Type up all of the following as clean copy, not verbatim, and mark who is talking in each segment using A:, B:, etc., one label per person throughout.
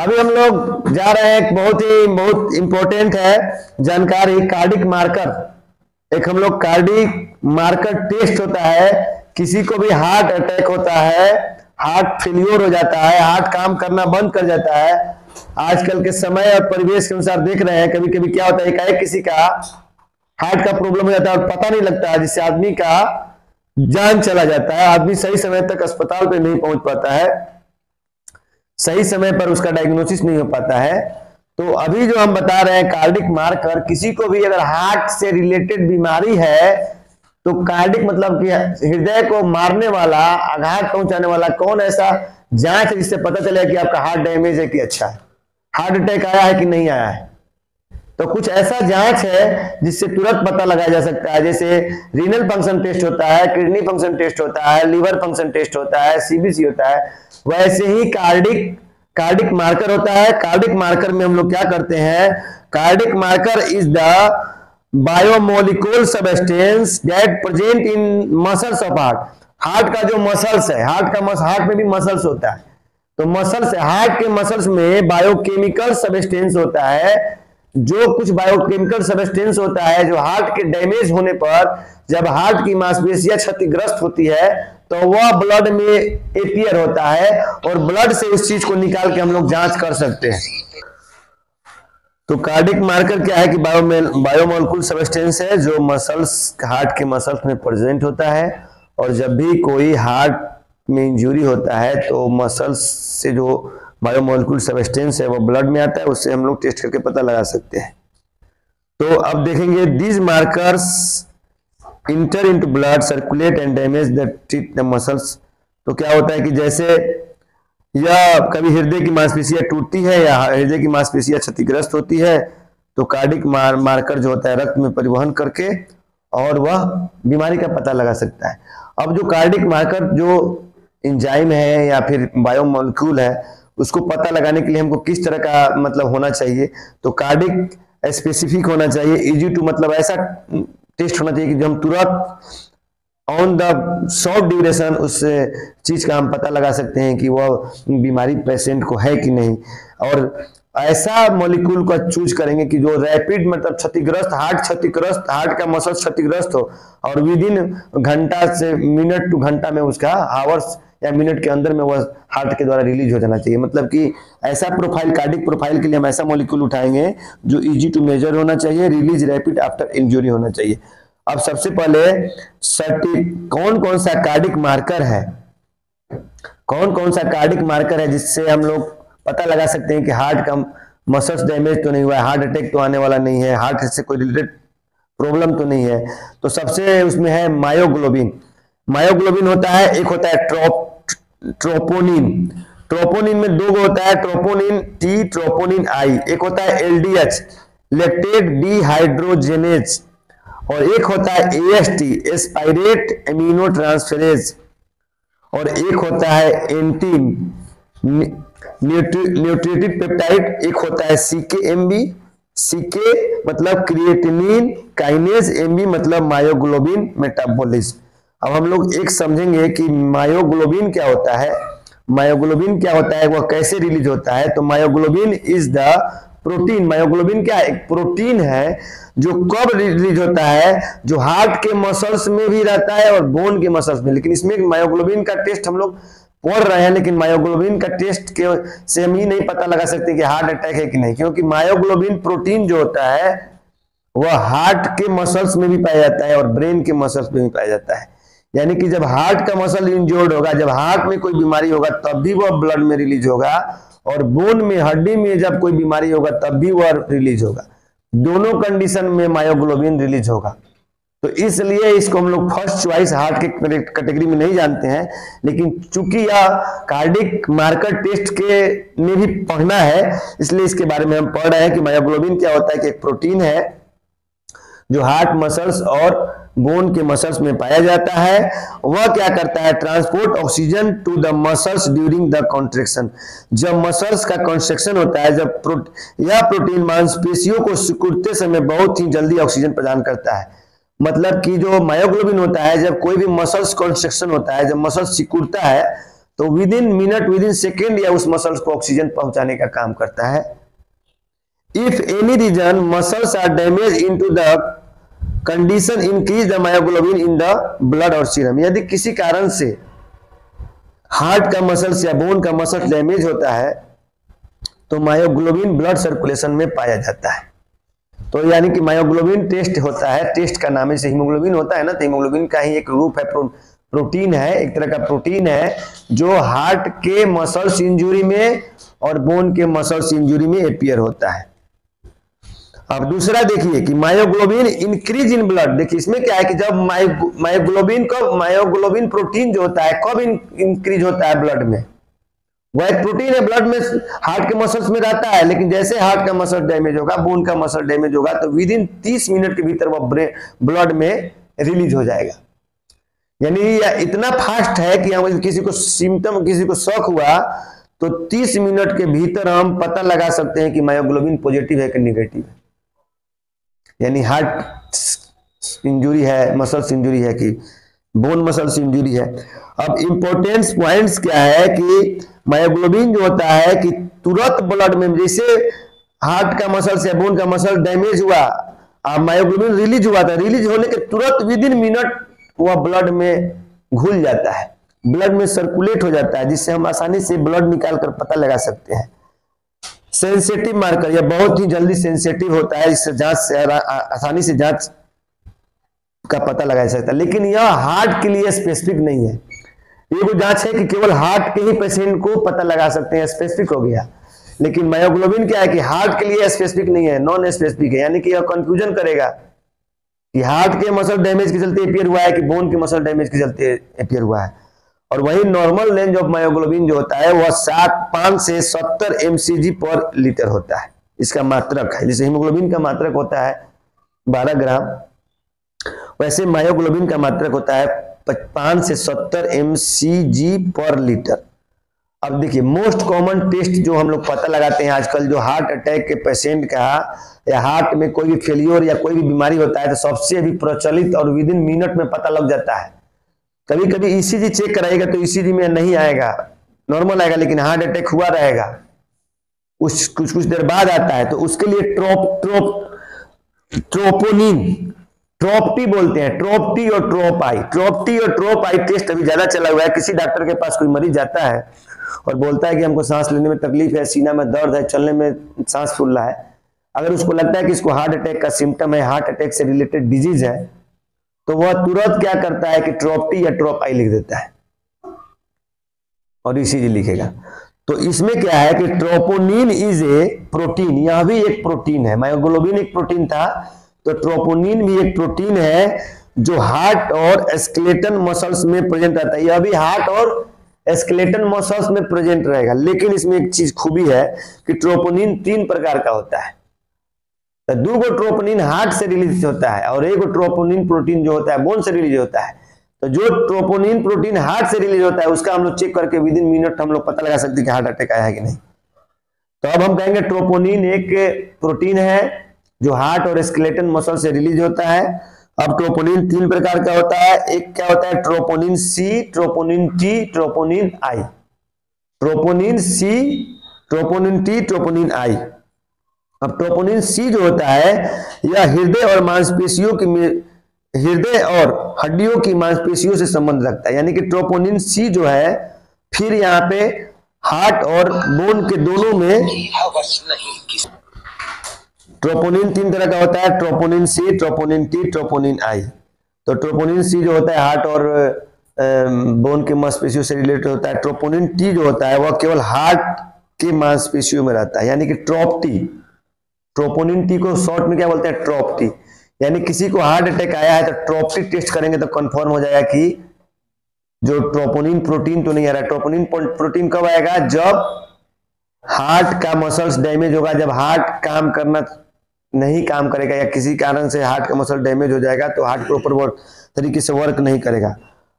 A: अभी हम लोग जा रहे हैं, एक बहुत इंपॉर्टेंट है जानकारी, कार्डिक मार्कर। एक हम लोग कार्डिक मार्कर टेस्ट होता है, किसी को भी हार्ट अटैक होता है, हार्ट फेलियर हो जाता है, हार्ट काम करना बंद कर जाता है। आजकल के समय और परिवेश के अनुसार देख रहे हैं, कभी कभी क्या होता है, एकाएक किसी का हार्ट का प्रॉब्लम हो जाता है और पता नहीं लगता है, जिससे आदमी का जान चला जाता है। आदमी सही समय तक अस्पताल पे नहीं पहुंच पाता है, सही समय पर उसका डायग्नोसिस नहीं हो पाता है। तो अभी जो हम बता रहे हैं कार्डिक मार्कर, किसी को भी अगर हार्ट से रिलेटेड बीमारी है तो कार्डिक मतलब कि हृदय को मारने वाला, आघात पहुंचाने वाला कौन ऐसा जांच है जिससे पता चले कि आपका हार्ट डैमेज है कि अच्छा है, हार्ट अटैक आया है कि नहीं आया है। तो कुछ ऐसा जांच है जिससे तुरंत पता लगाया जा सकता है, जैसे रीनल फंक्शन टेस्ट होता है, किडनी फंक्शन टेस्ट होता है, लीवर फंक्शन टेस्ट होता है, सीबीसी होता है, वैसे ही कार्डिक मार्कर होता है। कार्डिक मार्कर में हम लोग क्या करते हैं, cardiac marker is the biomolecular substance that present in muscles of heart. Heart का जो मसल्स है, हार्ट में भी मसल्स होता है, तो मसल्स, हार्ट के मसल्स में बायोकेमिकल सब्सटेंस होता है, जो कुछ बायोकेमिकल सब्सटेंस होता है जो हार्ट के डैमेज होने पर, जब हार्ट की मांसपेशियां क्षतिग्रस्त होती है तो वह ब्लड में एपियर होता है और ब्लड से उस चीज को निकाल के हम लोग जांच कर सकते हैं। तो कार्डिक मार्कर क्या है कि बायोमोलिकुलर सब्सटेंस है जो मसल्स, हार्ट के मसल्स में प्रेजेंट होता है, और जब भी कोई हार्ट में इंजरी होता है तो मसल्स से जो बायोमोलिकुलर सब्सटेंस है वो ब्लड में आता है, उससे हम लोग टेस्ट करके पता लगा सकते हैं। तो अब देखेंगे, these markers inter into blood circulate and damage the the muscles. तो क्या होता है कि जैसे या कभी हृदय की मांसपेशियां टूटती है या हृदय की मांसपेशियां क्षतिग्रस्त होती है, तो कार्डिक मार्कर जो होता है रक्त में परिवहन करके और वह बीमारी का पता लगा सकता है। अब जो कार्डिक मार्कर जो एंजाइम है या फिर बायोमोलिक्यूल है, उसको पता लगाने के लिए हमको किस तरह का मतलब होना चाहिए, तो कार्डिक स्पेसिफिक होना चाहिए, इजी टू मतलब ऐसा टेस्ट होना चाहिए कि जो हम तुरंत ऑन द शॉर्ट ड्यूरेशन उस चीज का हम पता लगा सकते हैं कि वह बीमारी पेशेंट को है कि नहीं। और ऐसा मॉलिक्यूल का चूज करेंगे कि जो रैपिड मतलब क्षतिग्रस्त हार्ट का मसल क्षतिग्रस्त हो और विद इन घंटा से मिनट टू घंटा में उसका आवर्स या मिनट के अंदर में वह हार्ट के द्वारा रिलीज हो जाना चाहिए। मतलब कि ऐसा प्रोफाइल, कार्डिक प्रोफाइल के लिए हम ऐसा मॉलिक्यूल उठाएंगे जो इजी टू मेजर होना चाहिए, रिलीज रैपिड आफ्टर इंजरी होना चाहिए। अब सबसे पहले कौन कौन सा कार्डिक मार्कर है, कौन कौन सा कार्डिक मार्कर है जिससे हम लोग पता लगा सकते हैं कि हार्ट का मसल्स डैमेज तो नहीं हुआ है, हार्ट अटैक तो आने वाला नहीं है, हार्ट से कोई रिलेटेड प्रॉब्लम तो नहीं है। तो सबसे उसमें है मायोग्लोबिन। मायोग्लोबिन होता है, एक होता है ट्रोपोनिन। ट्रोपोनिन में दो होता है, ट्रोपोनिन टी, ट्रोपोनिन आई। एक होता है एलडीएच, लैक्टेट डिहाइड्रोजिनेज, और एक होता है एएसटी, एस्पाइरेट एमिनो ट्रांसफेरेज, और एक होता है एंटी न्यूट्रिटिव पेप्टाइड, एक होता है सीकेएमबी, सीके मतलब क्रिएटिनिन काइनेज, एमबी मतलब मायोग्लोबिन मेटाबॉलिज्म। अब हम लोग एक समझेंगे कि मायोग्लोबिन क्या होता है, मायोग्लोबिन क्या होता है, वह कैसे रिलीज होता है। तो myoglobin is the protein. Myoglobin क्या है, एक प्रोटीन है जो कब रिलीज होता है, जो हार्ट के मसल्स में भी रहता है और बोन के मसल्स में। लेकिन इसमें मायोग्लोबिन का टेस्ट हम लोग पढ़ रहे हैं, लेकिन मायोग्लोबिन का टेस्ट के से हम ही नहीं पता लगा सकते कि हार्ट अटैक है कि नहीं, क्योंकि मायोग्लोबिन प्रोटीन जो होता है वह हार्ट के मसल्स में भी पाया जाता है और ब्रेन के मसल्स में भी पाया जाता है। यानी कि जब हार्ट का मसल इंजर्ड होगा, जब हार्ट में कोई बीमारी होगा तब भी वह ब्लड में रिलीज होगा, और बोन में, हड्डी में जब कोई बीमारी होगा तब भी वह रिलीज होगा। दोनों कंडीशन में मायोग्लोबिन रिलीज होगा। तो इसलिए इसको हम लोग फर्स्ट चॉइस हार्ट के कैटेगरी में नहीं जानते हैं, लेकिन चूंकि यह कार्डिक मार्कर टेस्ट के में भी पढ़ना है, इसलिए इसके बारे में हम पढ़ रहे हैं कि मायोग्लोबिन क्या होता है कि एक प्रोटीन है जो हार्ट मसल्स और बोन के मसल्स में पाया जाता है। वह क्या करता है, transport oxygen to the muscles during the contraction. जब मसल्स का कॉन्ट्रेक्शन होता है, जब यह प्रोटीन मांसपेशियों को सिकुड़ते समय बहुत ही जल्दी ऑक्सीजन प्रदान करता है। मतलब कि जो मायोग्लोबिन होता है, जब कोई भी मसल्स कॉन्ट्रेक्शन होता है, जब मसल्स सिकुड़ता है तो with in minute, with in second या उस मसल्स को ऑक्सीजन पहुंचाने का काम करता है। If any reason muscles are damage into the condition increase the myoglobin in the blood और सीरम, यदि किसी कारण से हार्ट का मसल्स या बोन का मसल डैमेज होता है तो मायोग्लोबिन ब्लड सर्कुलेशन में पाया जाता है। तो यानी कि मायोग्लोबिन टेस्ट होता है, टेस्ट का नाम है, हीमोग्लोबिन होता है ना, तो हीमोग्लोबिन का ही एक रूप है, प्रोटीन है, एक तरह का प्रोटीन है जो हार्ट के मसल्स इंजुरी में और बोन के मसल्स इंजुरी में अपीयर होता है। अब दूसरा देखिए कि मायोग्लोबिन इंक्रीज इन ब्लड, देखिए इसमें क्या है कि जब मायोग्लोबिन प्रोटीन जो होता है कब इंक्रीज होता है ब्लड में, वह एक प्रोटीन है ब्लड में, हार्ट के मसल्स में रहता है, लेकिन जैसे हार्ट का मसल डैमेज होगा, बोन का मसल डैमेज होगा, तो विद इन 30 मिनट के भीतर वह ब्लड में रिलीज हो जाएगा। यानी यह इतना फास्ट है कि हम किसी को सिम्टम, किसी को शॉक हुआ तो 30 मिनट के भीतर हम पता लगा सकते हैं कि मायोग्लोबिन पॉजिटिव है कि निगेटिव है, यानी हार्ट इंजुरी है, मसल्स इंजुरी है कि बोन मसल्स इंजुरी है। अब इंपॉर्टेंस पॉइंट्स क्या है कि मायोग्लोबिन जो होता है कि तुरंत ब्लड में, जैसे हार्ट का मसल्स या बोन का मसल डैमेज हुआ, अब मायोग्लोबिन रिलीज हुआ था, रिलीज होने के तुरंत विद इन मिनट वह ब्लड में घुल जाता है, ब्लड में सर्कुलेट हो जाता है, जिससे हम आसानी से ब्लड निकाल कर पता लगा सकते हैं। सेंसिटिव मार्कर, यह बहुत ही जल्दी सेंसिटिव होता है, इससे जांच से आसानी से जांच का पता लगाया जा सकता है, लेकिन यह हार्ट के लिए स्पेसिफिक नहीं है। ये कोई जांच है कि केवल हार्ट के ही पेशेंट को पता लगा सकते हैं, स्पेसिफिक हो गया। लेकिन मायोग्लोबिन क्या है कि हार्ट के लिए स्पेसिफिक नहीं है, नॉन स्पेसिफिक है, यानी कि यह कंफ्यूजन करेगा कि हार्ट के मसल डैमेज के चलते अपीयर हुआ है कि बोन के मसल डैमेज के चलते अपीयर हुआ है। और वही नॉर्मल रेंज ऑफ मायोग्लोबिन जो होता है वह 5 से 70 mcg पर लीटर होता है, इसका मात्रक है। जैसे हीमोग्लोबिन का मात्रक होता है 12 ग्राम, वैसे मायोग्लोबिन का मात्रक होता है 5 से 70 mcg पर लीटर। अब देखिए मोस्ट कॉमन टेस्ट जो हम लोग पता लगाते हैं आजकल, जो हार्ट अटैक के पेशेंट का या हार्ट में कोई भी फेलियर या कोई भी बीमारी होता है, तो सबसे अभी प्रचलित और विद इन मिनट में पता लग जाता है। कभी कभी ईसीजी चेक कराएगा तो ईसीजी में नहीं आएगा, नॉर्मल आएगा, लेकिन हार्ट अटैक हुआ रहेगा, कुछ देर बाद आता है, तो उसके लिए ट्रोपोनिन, ट्रोप्टी बोलते हैं, ट्रोप्टी और ट्रोप आई टेस्ट अभी ज्यादा चला हुआ है। किसी डॉक्टर के पास कोई मरीज जाता है और बोलता है कि हमको सांस लेने में तकलीफ है, सीना में दर्द है, चलने में सांस फूल रहा है, अगर उसको लगता है कि इसको हार्ट अटैक का सिम्टम है, हार्ट अटैक से रिलेटेड डिजीज है, तो वह तुरंत क्या करता है कि ट्रोप्टी या ट्रोप आई लिख देता है और ईसीजी लिखेगा। तो इसमें क्या है कि ट्रोपोनिन इज ए प्रोटीन, यह भी एक प्रोटीन है। मायोग्लोबिन एक प्रोटीन था, तो ट्रोपोनिन भी एक प्रोटीन है जो हार्ट और स्केलेटन मसल्स में प्रेजेंट रहता है। यह भी हार्ट और स्केलेटन मसल्स में प्रेजेंट रहेगा, लेकिन इसमें एक चीज खूबी है कि ट्रोपोनिन 3 प्रकार का होता है। तो 2 ट्रोपोनिन हार्ट से रिलीज होता है और 1 ट्रोपोनिन प्रोटीन जो होता है बोन से रिलीज होता है। तो जो ट्रोपोनिन प्रोटीन हार्ट से रिलीज होता है उसका हम लोग चेक करके विद इन मिनट हम लोग पता लगा सकते हैं कि हार्ट अटैक आया है कि नहीं। तो अब हम कहेंगे ट्रोपोनिन एक प्रोटीन है जो हार्ट और स्केलेटन मसल से रिलीज होता है। अब ट्रोपोनिन 3 प्रकार का होता है, एक क्या होता है troponin C, troponin T, troponin I. Troponin C, troponin T, troponin I. अब ट्रोपोनिन सी जो होता है यह हृदय और मांसपेशियों की, हृदय और हड्डियों की मांसपेशियों से संबंध रखता है, यानी कि ट्रोपोनिन सी जो है फिर यहाँ पे हार्ट और बोन के दोनों में। ट्रोपोनिन 3 तरह का होता है, troponin C, troponin T, troponin I. तो ट्रोपोनिन सी जो होता है हार्ट और बोन के मांसपेशियों से रिलेटेड होता है। ट्रोपोनिन टी जो होता है वह केवल हार्ट के मांसपेशियों में रहता है, यानी कि ट्रोप्टी। ट्रोपोनिन टी को शॉर्ट में क्या बोलते हैं ट्रोप्टी। यानी किसी को हार्ट अटैक आया है तो ट्रोप्टी टेस्ट करेंगे तो कंफर्म हो जाएगा कि जो ट्रोपोनिन प्रोटीन तो नहीं आ रहा है। ट्रोपोनिन प्रोटीन कब आएगा, जब हार्ट का मसल्स डैमेज होगा, जब हार्ट काम करना नहीं काम करेगा या किसी कारण से हार्ट का मसल डैमेज हो जाएगा तो हार्ट प्रॉपर तरीके से वर्क नहीं करेगा।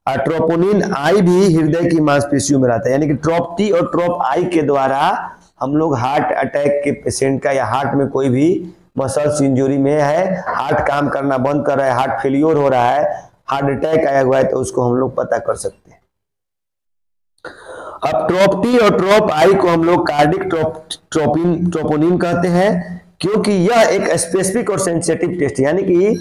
A: और ट्रोपोनिन आई भी हृदय की मांसपेशियों में रहता है, यानी कि ट्रोप टी और ट्रोप आई के द्वारा हम लोग हार्ट अटैक के पेशेंट का या हार्ट में कोई भी मसल्स इंजरी में है, हार्ट काम करना बंद कर रहा है, हार्ट फेलियर हो रहा है, हार्ट अटैक आया हुआ है, तो उसको हम लोग पता कर सकते हैं। अब ट्रोप टी और ट्रोप आई को हम लोग कार्डिक ट्रोपोनिन कहते हैं, क्योंकि यह एक स्पेसिफिक और सेंसिटिव टेस्ट है। यानी कि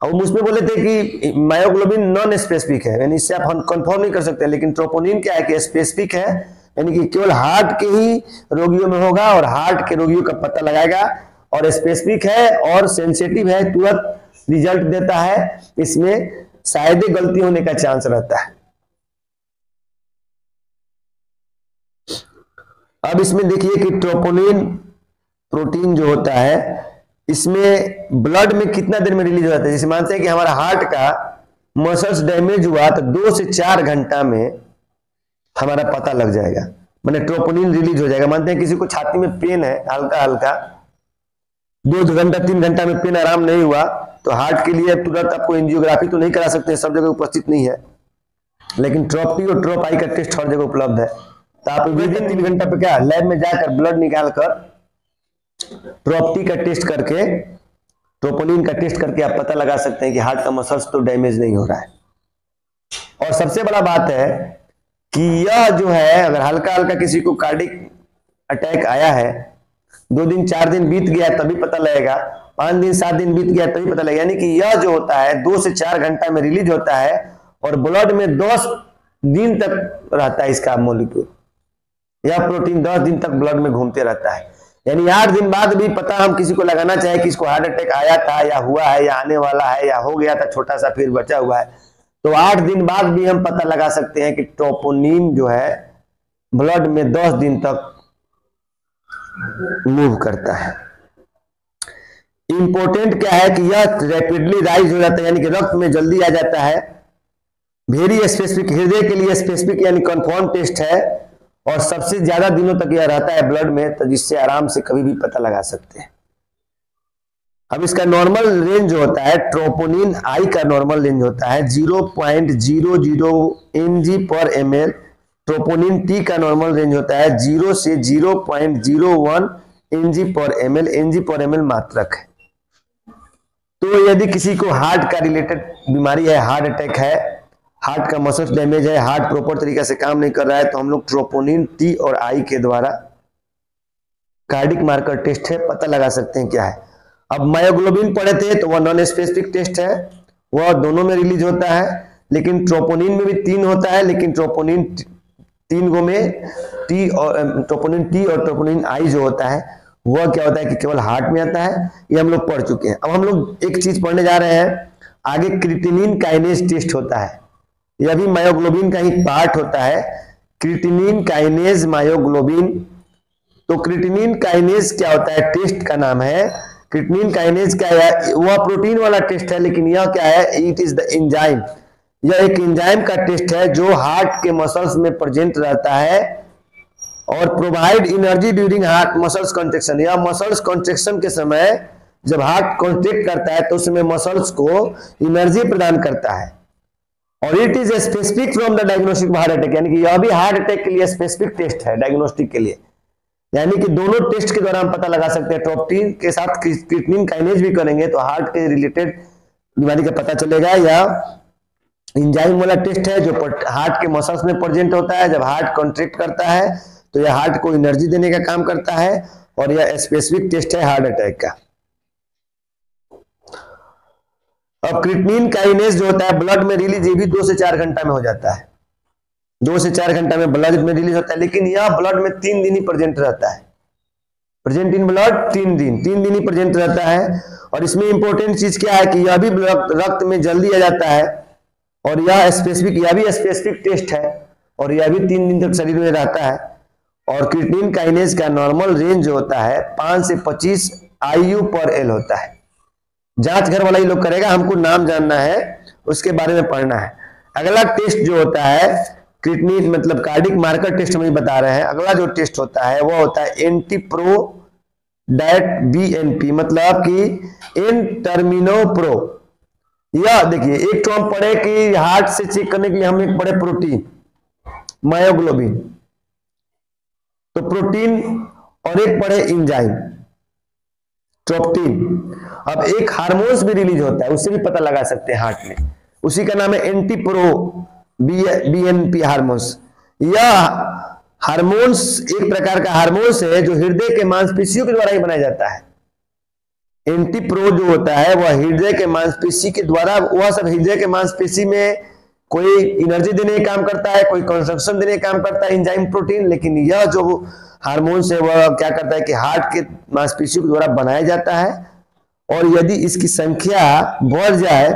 A: हम उसमें बोले थे कि मायोग्लोबिन नॉन स्पेसिफिक है, यानी इससे आप कंफर्म नहीं कर सकते, लेकिन ट्रोपोनिन क्या है कि स्पेसिफिक है, यानी कि केवल हार्ट के ही रोगियों में होगा और हार्ट के रोगियों का पता लगाएगा, और स्पेसिफिक है और सेंसिटिव है, तुरंत रिजल्ट देता है, इसमें शायद गलती होने का चांस रहता है। अब इसमें देखिए कि ट्रोपोनिन प्रोटीन जो होता है, इसमें ब्लड में कितना देर में रिलीज हो जाता है। जैसे मानते हैं कि हमारा हार्ट का मसल्स डैमेज हुआ तो 2 से 4 घंटा में हमारा पता लग जाएगा, माने ट्रोपोनिन रिलीज हो जाएगा। मानते हैं किसी को छाती में पेन है हल्का हल्का, 2 घंटा 3 घंटा में पेन आराम नहीं हुआ, तो हार्ट के लिए तुरंत आपको एंजियोग्राफी तो नहीं करा सकते, सब जगह उपस्थित नहीं है, लेकिन ट्रोप टी और ट्रोप आई का टेस्ट हर जगह उपलब्ध है। तो आप विद इन 3 घंटा पे क्या लैब में जाकर ब्लड निकाल कर ट्रोप टी का टेस्ट करके, ट्रोपोनिन का टेस्ट करके आप पता लगा सकते हैं कि हार्ट का मसल्स तो डैमेज नहीं हो रहा है। और सबसे बड़ा बात है कि यह जो है, अगर हल्का हल्का किसी को कार्डिक अटैक आया है, 2 दिन 4 दिन बीत गया तभी पता लगेगा, 5 दिन 7 दिन बीत गया तभी पता लगेगा। यानी कि यह जो होता है 2 से 4 घंटा में रिलीज होता है और ब्लड में 10 दिन तक रहता है इसका मॉलिक्यूल, यह प्रोटीन 10 दिन तक ब्लड में घूमते रहता है। यानी 8 दिन बाद भी पता हम किसी को लगाना चाहे कि इसको हार्ट अटैक आया था या हुआ है या आने वाला है या हो गया था छोटा सा फिर बचा हुआ है, तो 8 दिन बाद भी हम पता लगा सकते हैं कि ट्रोपोनिन जो है ब्लड में 10 दिन तक मूव करता है। इंपॉर्टेंट क्या है कि यह रैपिडली राइज हो जाता है, यानी कि रक्त में जल्दी आ जाता है। वेरी स्पेसिफिक, हृदय के लिए स्पेसिफिक यानी कंफर्म टेस्ट है, और सबसे ज्यादा दिनों तक यह रहता है ब्लड में, तो जिससे आराम से कभी भी पता लगा सकते हैं। अब इसका नॉर्मल रेंज जो होता है, ट्रोपोनिन आई का नॉर्मल रेंज होता है 0.00 Ng/ml, ट्रोपोनिन टी का नॉर्मल रेंज होता है 0 से 0.01 Ng/ml। Ng/ml मात्रक है। तो यदि किसी को हार्ट का रिलेटेड बीमारी है, हार्ट अटैक है, हार्ट का मसल्स डैमेज है, हार्ट प्रॉपर तरीके से काम नहीं कर रहा है, तो हम लोग ट्रोपोनिन टी और आई के द्वारा कार्डिक मार्कर टेस्ट है पता लगा सकते हैं क्या है। अब मायोग्लोबिन पढ़े थे तो वह नॉन स्पेसिफिक टेस्ट है, वह दोनों में रिलीज होता है, लेकिन ट्रोपोनिन में भी 3 होता है, लेकिन ट्रोपोनिन 3 गो में टी और ट्रोपोनिन टी और ट्रोपोनिन आई जो होता है वह क्या होता है कि केवल हार्ट में आता है। ये हम लोग पढ़ चुके हैं। अब हम लोग एक चीज पढ़ने जा रहे हैं आगे, क्रिएटिनिन काइनेज टेस्ट होता है, यह भी मायोग्लोबिन का ही पार्ट होता है, क्रिएटिनिन काइनेज मायोग्लोबिन। तो क्रिएटिनिन काइनेज क्या होता है, टेस्ट का नाम है। क्रिएटिनिन काइनेज क्या है, वह प्रोटीन वाला टेस्ट है, लेकिन यह क्या है, इट इज द एंजाइम। यह एक एंजाइम का टेस्ट है जो हार्ट के मसल्स में प्रेजेंट रहता है और provide energy during heart muscles contraction. यह मसल्स कॉन्ट्रैक्शन के समय जब हार्ट कॉन्ट्रैक्ट करता है तो उसमें मसल्स को एनर्जी प्रदान करता है, और it is specific from the diagnostic heart attack. यानी कि यह भी हार्ट अटैक के लिए स्पेसिफिक टेस्ट है डायग्नोस्टिक के लिए। यानी कि दोनों टेस्ट के द्वारा हम पता लगा सकते हैं, ट्रोपोनिन के साथ क्रिएटिनिन काइनेज भी करेंगे तो हार्ट के रिलेटेड बीमारी का पता चलेगा, या एंजाइम वाला टेस्ट है जो हार्ट के मसल्स में प्रेजेंट होता है। जब हार्ट कॉन्ट्रैक्ट करता है तो यह हार्ट को एनर्जी देने का काम करता है, और यह स्पेसिफिक टेस्ट है हार्ट अटैक का। अब क्रिएटिनिन काइनेज जो होता है ब्लड में रिलीज, ये भी 2 से 4 घंटा में हो जाता है, 2 से 4 घंटा में ब्लड में रिलीज होता है, लेकिन यह ब्लड में 3 दिन ही प्रेजेंट रहता है। प्रेजेंट इन ब्लड 3 दिन ही प्रेजेंट रहता है। और इसमें इंपॉर्टेंट चीज क्या है कि यह भी रक्त में जल्दी आ जाता है, और यह भी स्पेसिफिक टेस्ट है, और यह भी 3 दिन तक शरीर में रहता है। और क्रिएटिनिन काइनेज का नॉर्मल रेंज जो होता है 5 से 25 IU/L होता है। जांच घर वाला ही लोग करेगा, हमको नाम जानना है, उसके बारे में पढ़ना है। अगला टेस्ट जो होता है क्रिएटिनिन मतलब कार्डिक मार्कर टेस्ट में बता रहे हैं। अगला जो टेस्ट होता है वो होता है एंटी-प्रो-डायट BNP, मतलब कि एन-टर्मिनो-प्रो। यह देखिए, एक तो हम पढ़े कि हार्ट से चेक करने के लिए हम एक पढ़े प्रोटीन मायोग्लोबिन, तो प्रोटीन, और एक पढ़े एंजाइम ट्रोप्टिन। अब एक हार्मोन्स भी रिलीज होता है, उससे भी पता लगा सकते हैं हार्ट में, उसी का नाम है एंटी-प्रो BNP हार्मोन्स। यह हार्मोन्स एक प्रकार का हार्मोन्स है जो हृदय के मांसपेशियों के द्वारा ही बनाया जाता है। एंटीप्रो जो होता है वह हृदय के मांसपेशी के द्वारा, वह सब हृदय के मांसपेशी में कोई एनर्जी देने का काम करता है, कोई कंस्ट्रक्शन देने का काम करता है, एंजाइम प्रोटीन। लेकिन यह जो हार्मोन्स है वह क्या करता है कि हार्ट के मांसपेशियों के द्वारा बनाया जाता है, और यदि इसकी संख्या बढ़ जाए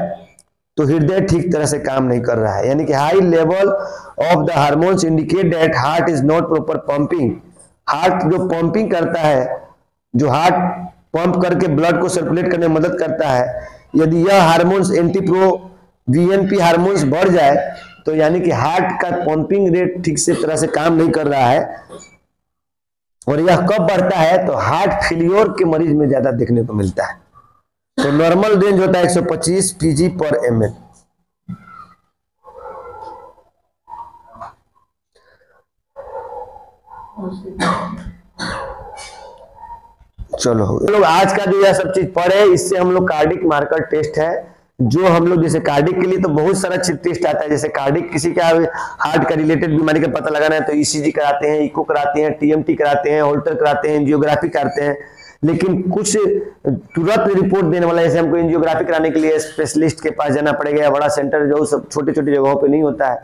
A: तो हृदय ठीक तरह से काम नहीं कर रहा है। यानी कि high level of the hormones indicate that heart is not proper pumping. Heart जो पंपिंग करता है, जो हार्ट पंप करके ब्लड को सर्कुलेट करने में मदद करता है, यदि यह हार्मोन्स एंटीप्रो वीएनपी हार्मोन्स बढ़ जाए तो यानी कि हार्ट का पंपिंग रेट ठीक से तरह से काम नहीं कर रहा है। और यह कब बढ़ता है तो हार्ट फेलियर के मरीज में ज्यादा देखने को मिलता है। तो नॉर्मल रेंज होता है 125 pg पर ml। चलो लोग आज का जो यह सब चीज पढ़े, इससे हम लोग कार्डिक मार्कर टेस्ट है जो हम लोग, जैसे कार्डिक के लिए तो बहुत सारा टेस्ट आता है। जैसे कार्डिक किसी का हार्ट का रिलेटेड बीमारी का पता लगाना है तो ईसीजी कराते हैं, इको कराते हैं, टीएमटी कराते हैं, होल्टर कराते हैं, एंजियोग्राफी करते हैं। लेकिन कुछ तुरंत रिपोर्ट देने वाला, जैसे हमको एंजियोग्राफी कराने के लिए स्पेशलिस्ट के पास जाना पड़ेगा, बड़ा सेंटर जो सब छोटे छोटे जगहों पे नहीं होता है,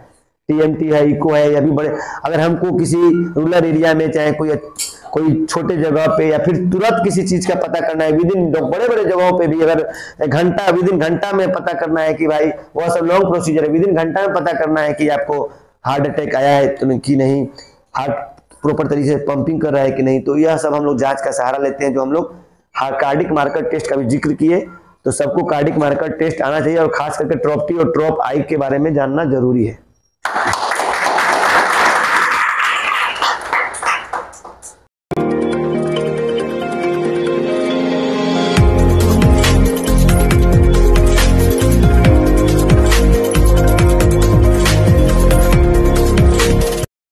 A: टीएमटी है, इको है, या भी बड़े, अगर हमको किसी रूरल एरिया में चाहे कोई छोटे जगह पे या फिर तुरंत किसी चीज का पता करना है विदिन, बड़े बड़े जगहों पे भी अगर घंटा विदिन घंटा में पता करना है कि भाई, वह सब लॉन्ग प्रोसीजर है, विदिन घंटा में पता करना है कि आपको हार्ट अटैक आया है तो कि नहीं, हार्ट प्रॉपर तरीके से पंपिंग कर रहा है कि नहीं, तो यह सब हम लोग जांच का सहारा लेते हैं। जो हम लोग कार्डिक मार्कर टेस्ट का भी जिक्र किए, तो सबको कार्डिक मार्कर टेस्ट आना चाहिए, और खास करके ट्रॉप टी और ट्रॉप आई के बारे में जानना जरूरी है।